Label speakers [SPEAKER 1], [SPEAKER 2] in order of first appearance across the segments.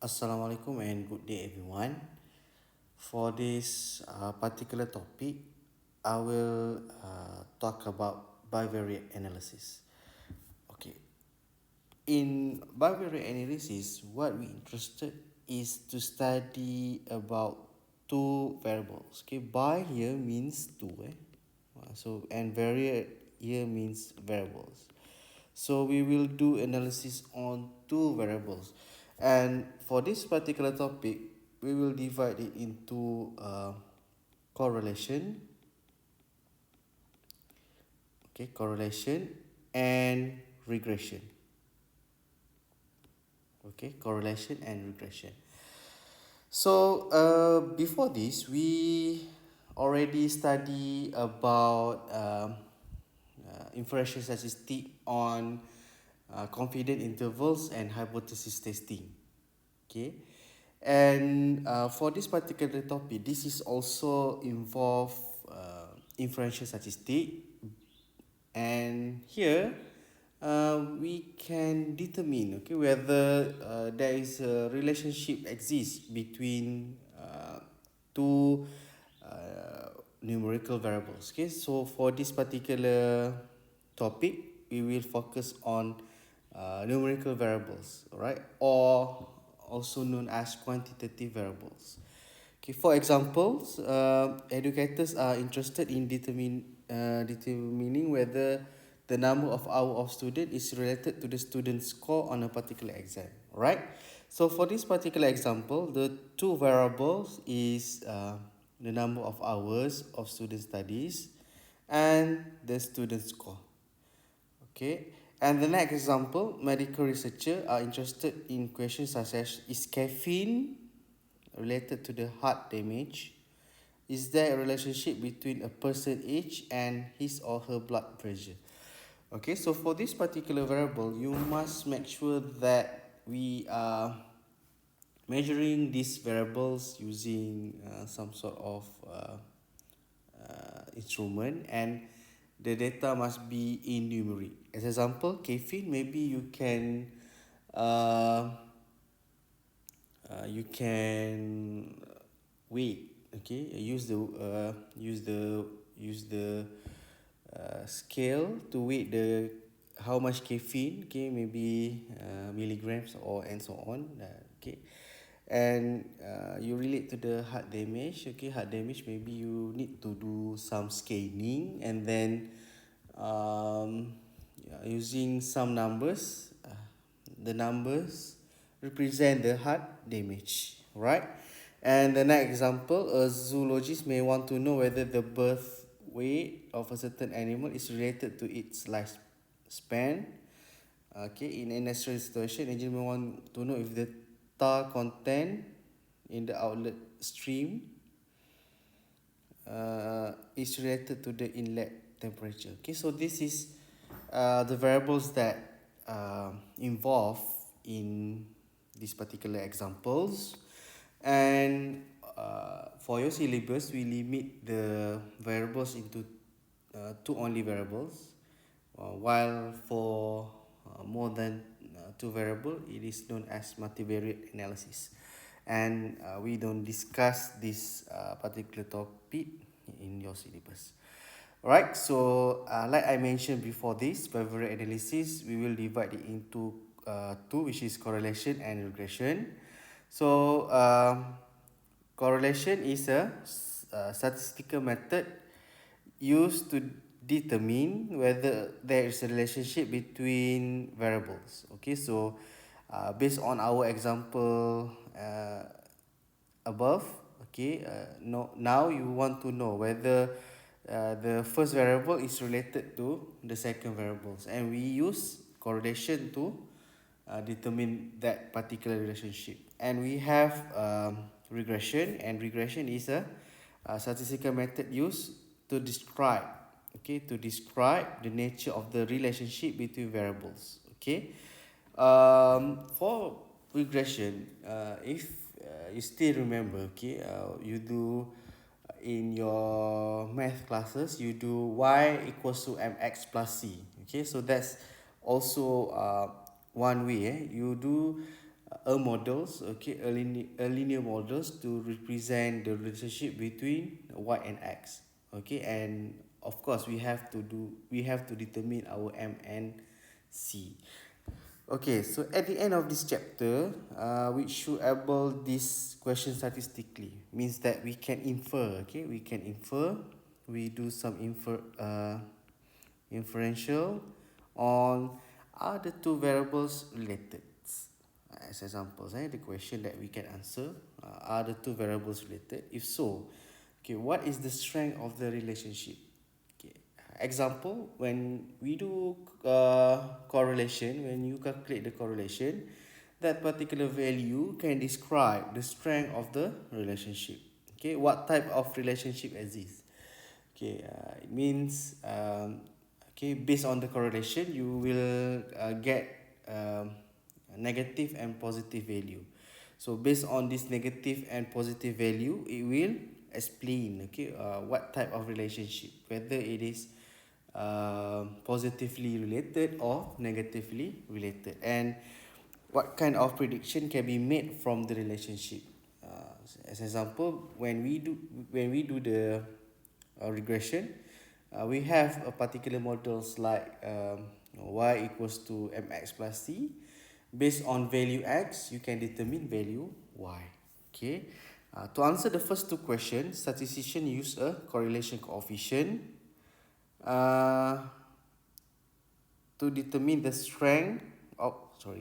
[SPEAKER 1] Assalamualaikum and good day everyone. For this particular topic, I will talk about bivariate analysis. Okay, in bivariate analysis, what we interested is to study about two variables. Okay, bi here means two, so and variate here means variables. So we will do analysis on two variables, and for this particular topic, we will divide it into correlation, okay, correlation and regression. Okay, correlation and regression. So before this, we already study about inferential statistic on confidence intervals and hypothesis testing. Okay, and for this particular topic, this is also involve inferential statistic, and here we can determine, okay, whether there is a relationship exists between two numerical variables. Okay, so for this particular topic, we will focus on numerical variables, right, or also known as quantitative variables. Okay, for examples, educators are interested in determining whether the number of hours of student is related to the student's score on a particular exam, right? So for this particular example, the two variables is the number of hours of student studies and the student score. Okay, and the next example, medical researchers are interested in questions such as, is caffeine related to the heart damage? Is there a relationship between a person's age and his or her blood pressure? Okay, so for this particular variable, you must make sure that we are measuring these variables using some sort of instrument, and the data must be in numeric. As example, caffeine, maybe uh, you can weight, okay, use the scale to weight the how much caffeine, okay, maybe milligrams or and so on, okay, and you relate to the heart damage. Okay, heart damage, maybe you need to do some scanning, and then using some numbers, the numbers represent the heart damage, right? And the next example, a zoologist may want to know whether the birth weight of a certain animal is related to its lifespan. Okay, in an industrial situation, engineer may want to know if the tar content in the outlet stream is related to the inlet temperature. Okay, so this is the variables that involved in these particular examples, and for your syllabus, we limit the variables into two only variables, while for more than two variable, it is known as multivariate analysis, and we don't discuss this particular topic in your syllabus. Alright, so like I mentioned before this, bivariate analysis, we will divide it into two, which is correlation and regression. So correlation is a statistical method used to determine whether there is a relationship between variables. Okay, so based on our example above, okay, no, now you want to know whether the first variable is related to the second variables, and we use correlation to determine that particular relationship. And we have regression, and regression is a statistical method used to describe, okay, to describe the nature of the relationship between variables. Okay, for regression, if you still remember, okay, you do in your math classes, you do y equals to mx plus c. Okay, so that's also one way, you do models, okay, a linear models to represent the relationship between y and x, okay, and of course we have to determine our m and c. Okay, so at the end of this chapter, we should able this question statistically. Means that we can infer, okay? We can infer, we do some inferential on are the two variables related. As examples, the question that we can answer, are the two variables related? If so, okay, what is the strength of the relationship? Okay. Example, when we do correlation, when you calculate the correlation, that particular value can describe the strength of the relationship. Okay, what type of relationship exists? Okay, it means okay, based on the correlation, you will get negative and positive value. So based on this negative and positive value, it will explain, okay, what type of relationship, whether it is positively related or negatively related, and what kind of prediction can be made from the relationship. As example, when we do the regression, we have a particular models like y equals to mx plus c. Based on value x, you can determine value y. Okay. To answer the first two questions, statistician use a correlation coefficient to determine the strength of to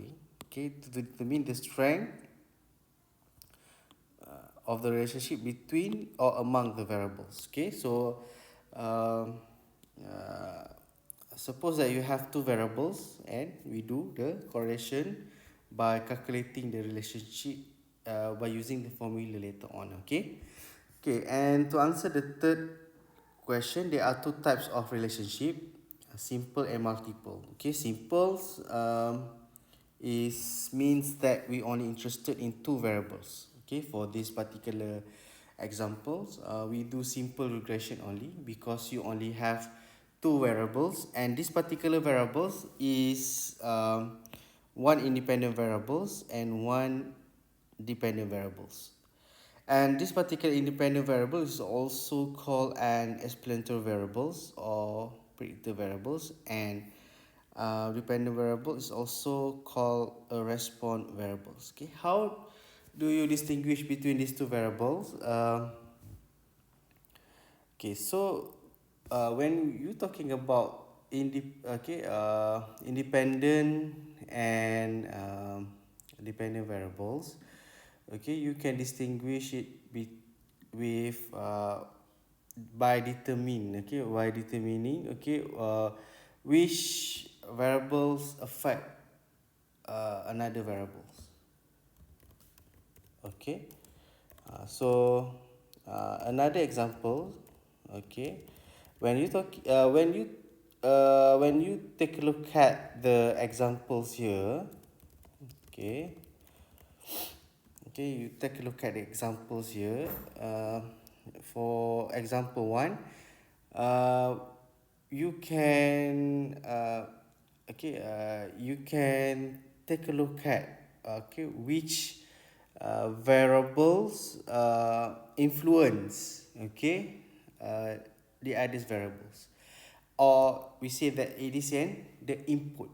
[SPEAKER 1] determine the strength of the relationship between or among the variables. Okay, so um, uh, suppose that you have two variables and we do the correlation by calculating the relationship by using the formula later on. Okay, okay, and to answer the third question, there are two types of relationship: simple and multiple. Okay, simples is means that we only interested in two variables. Okay, for this particular examples, we do simple regression only because you only have two variables, and this particular variables is one independent variables and one dependent variables. And this particular independent variable is also called an explanatory variables or predictor variables, and dependent variable is also called a response variables. Okay, how do you distinguish between these two variables? Okay, so when you talking about independent and dependent variables, okay, you can distinguish it with by determining which variables affect another variables. Okay, another example. Okay, when you take a look at the examples here. Okay, okay, you take a look at the examples here. For example one, uh, you can you can take a look at which variables influence the others variables, or we say that it is the input,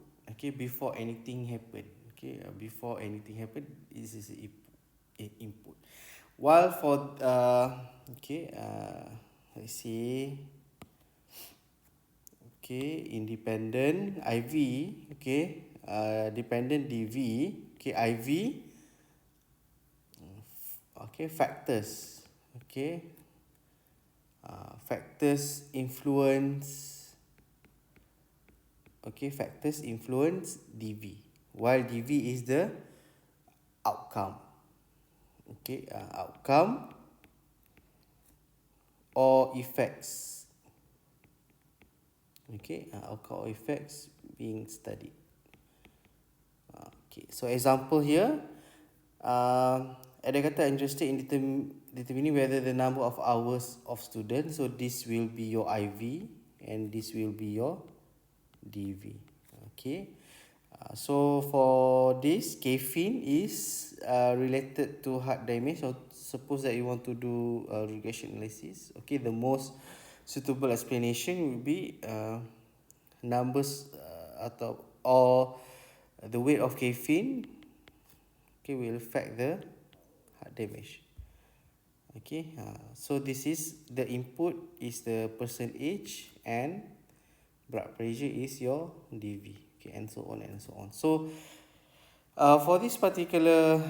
[SPEAKER 1] before anything happen. Before anything happen, this is input. While for let's see, independent IV, dependent DV, IV, factors, factors influence, factors influence DV, while DV is the outcome. Outcome or effects. Outcome or effects being studied. So example here, ada kata interested in determining whether the number of hours of students, so this will be your IV and this will be your DV. So for this, caffeine is related to heart damage. So suppose that you want to do a regression analysis. Okay, the most suitable explanation would be numbers atau or the weight of caffeine. Okay, will affect the heart damage. Okay, so this is the input is the person age and blood pressure is your DV. Okay, and so on and so on. So for this particular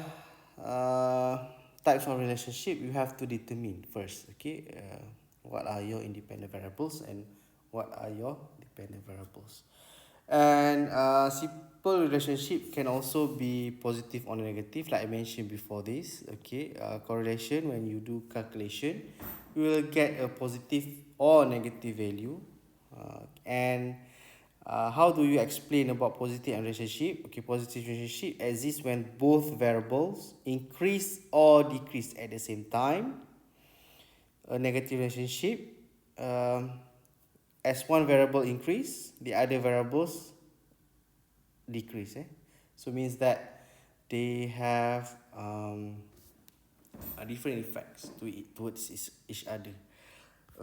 [SPEAKER 1] uh, types of relationship, you have to determine first, okay, what are your independent variables and what are your dependent variables. And simple relationship can also be positive or negative, like I mentioned before this. Okay, correlation, when you do calculation, you will get a positive or negative value. And how do you explain about positive and relationship? Okay, positive relationship exists when both variables increase or decrease at the same time. A negative relationship, um, as one variable increase, the other variables decrease. So means that they have different effects towards each other.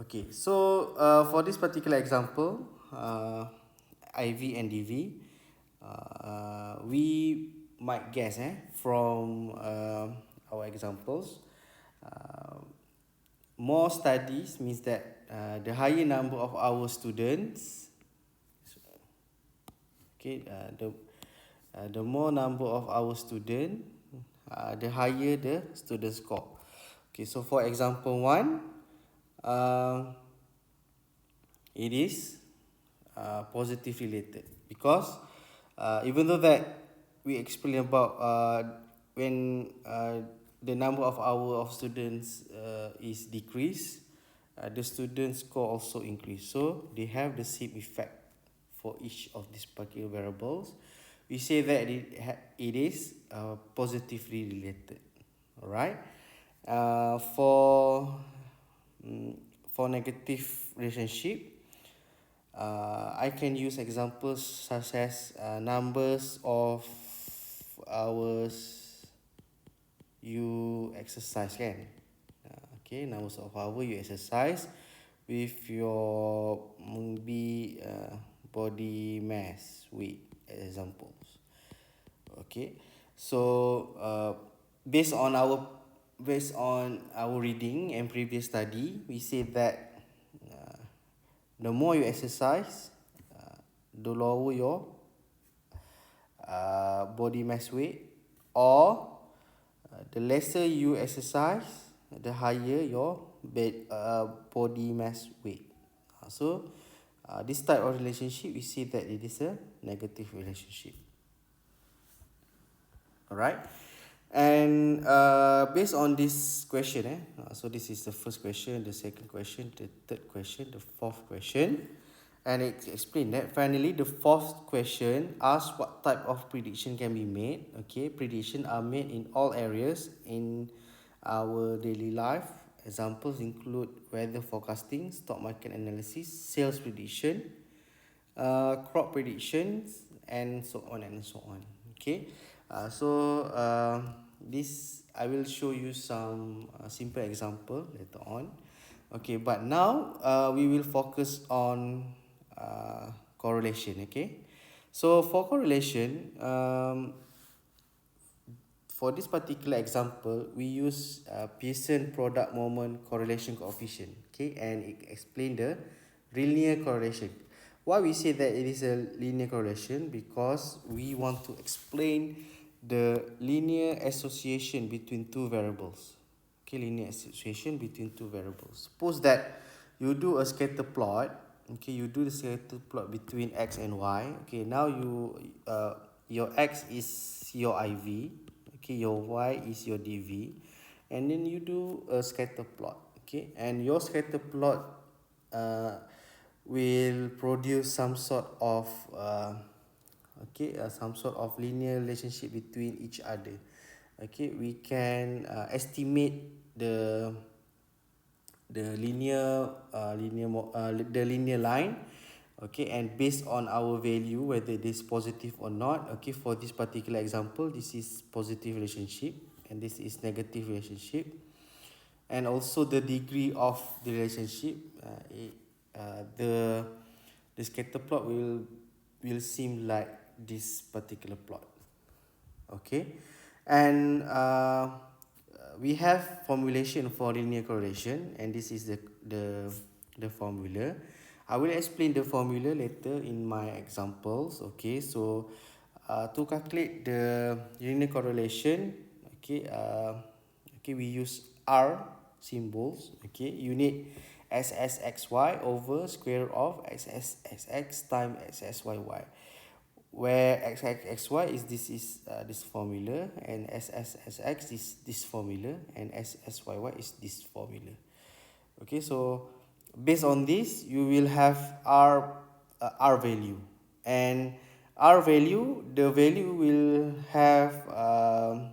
[SPEAKER 1] Okay, so for this particular example, IV and DV, we might guess from our examples. Uh, More studies means that the higher number of our students, okay, the more number of our student, the higher the student score. Okay, so for example one, uh, it is positive related, because even though that we explain about when the number of hour of students is decreased, the student score also increase, so they have the same effect for each of these particular variables. We say that it is positively related. All right. Mm, for negative relationship, I can use examples such as numbers of hours you exercise kan. Okay, numbers of hours you exercise with your maybe body mass weight examples. Okay, so based on our reading and previous study, we say that uh, the more you exercise, the lower your body mass weight, or the lesser you exercise, the higher your body mass weight. So this type of relationship, we see that it is a negative relationship. Alright, and based on this question, so this is the first question, the second question, the third question, the fourth question, and it explained that finally the fourth question asks what type of prediction can be made. Okay, prediction are made in all areas in our daily life. Examples include weather forecasting, stock market analysis, sales prediction, crop predictions, and so on and so on. Okay, this I will show you some simple example later on. Okay, but now we will focus on correlation. Okay, so for correlation, for this particular example, we use Pearson product moment correlation coefficient. Okay, and it explain the linear correlation. Why we say that it is a linear correlation? Because we want to explain the linear association between two variables. Okay, linear association between two variables. Suppose that you do a scatter plot. Okay, you do the scatter plot between x and y. Okay, now your x is your IV. Okay, your y is your DV, and then you do a scatter plot. Okay, and your scatter plot uh, will produce some sort of some sort of linear relationship between each other. Okay, we can estimate the linear line Okay, and based on our value, whether it is positive or not, okay, for this particular example, this is positive relationship and this is negative relationship, and also the degree of the relationship, the scatter plot will seem like this particular plot. Okay, and we have formulation for linear correlation, and this is the formula. I will explain the formula later in my examples. Okay, so to calculate the linear correlation, okay, we use R symbols. Okay, you need SSXY over square root of XSXX times XSYY, where XXXY is this formula, and SSSX is this formula, and SSYY is this formula. Okay, so based on this, you will have R value, and R value, the value will have a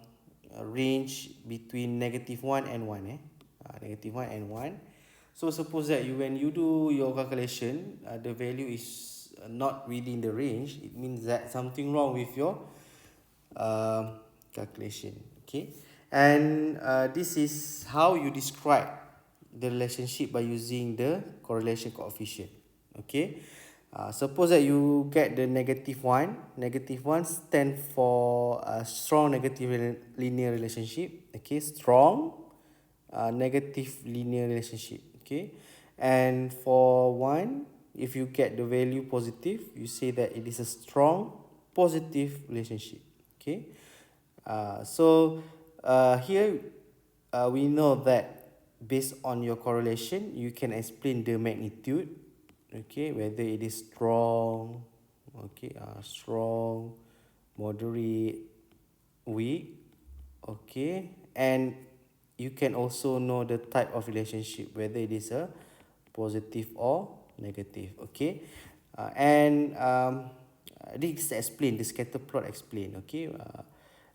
[SPEAKER 1] range between -1 and 1, -1 and 1. So suppose that when you do your calculation, the value is not within the range, it means that something wrong with your calculation. Okay, and this is how you describe the relationship by using the correlation coefficient. Okay, suppose that you get the -1. -1 stand for a strong negative linear relationship. Okay, strong negative linear relationship. Okay, and for 1, if you get the value positive, you say that it is a strong positive relationship. Okay, here we know that based on your correlation, you can explain the magnitude. Okay, whether it is strong, okay, strong, moderate, weak. Okay, and you can also know the type of relationship, whether it is a positive or negative. Okay, and this explain, the scatter plot explain. Okay,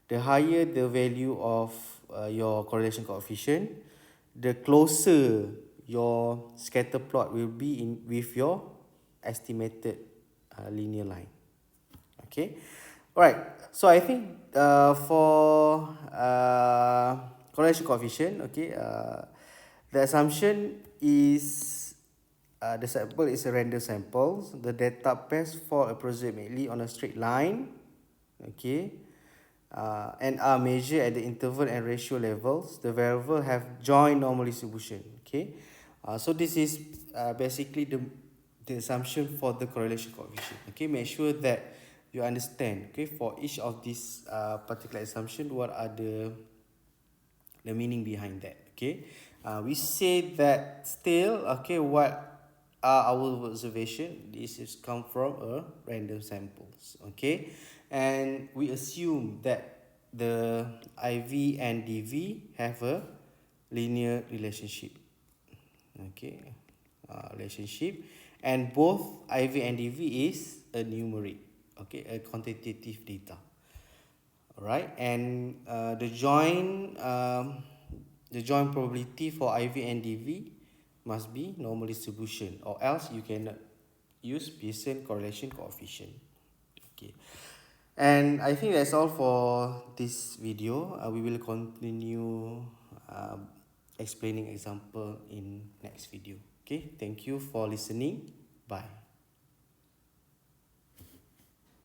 [SPEAKER 1] the higher the value of your correlation coefficient, the closer your scatter plot will be in with your estimated linear line. Okay, all right. So I think for correlation coefficient, okay, the assumption is the sample is a random sample. The data pairs fall approximately on a straight line. Okay, and are measured at the interval and ratio levels. The variable have joint normal distribution. Okay, so this is basically the assumption for the correlation coefficient. Okay, make sure that you understand. Okay, for each of these particular assumption, what are the meaning behind that. Okay, we say that still, okay, what are our observation? This is come from a random samples. Okay, and we assume that the IV and DV have a linear relationship. Okay, relationship, and both IV and DV is a numeric. Okay, a quantitative data. Alright, and the joint probability for IV and DV must be normal distribution, or else you cannot use Pearson correlation coefficient. Okay, and I think that's all for this video. We will continue explaining example in next video. Okay, thank you for listening. Bye.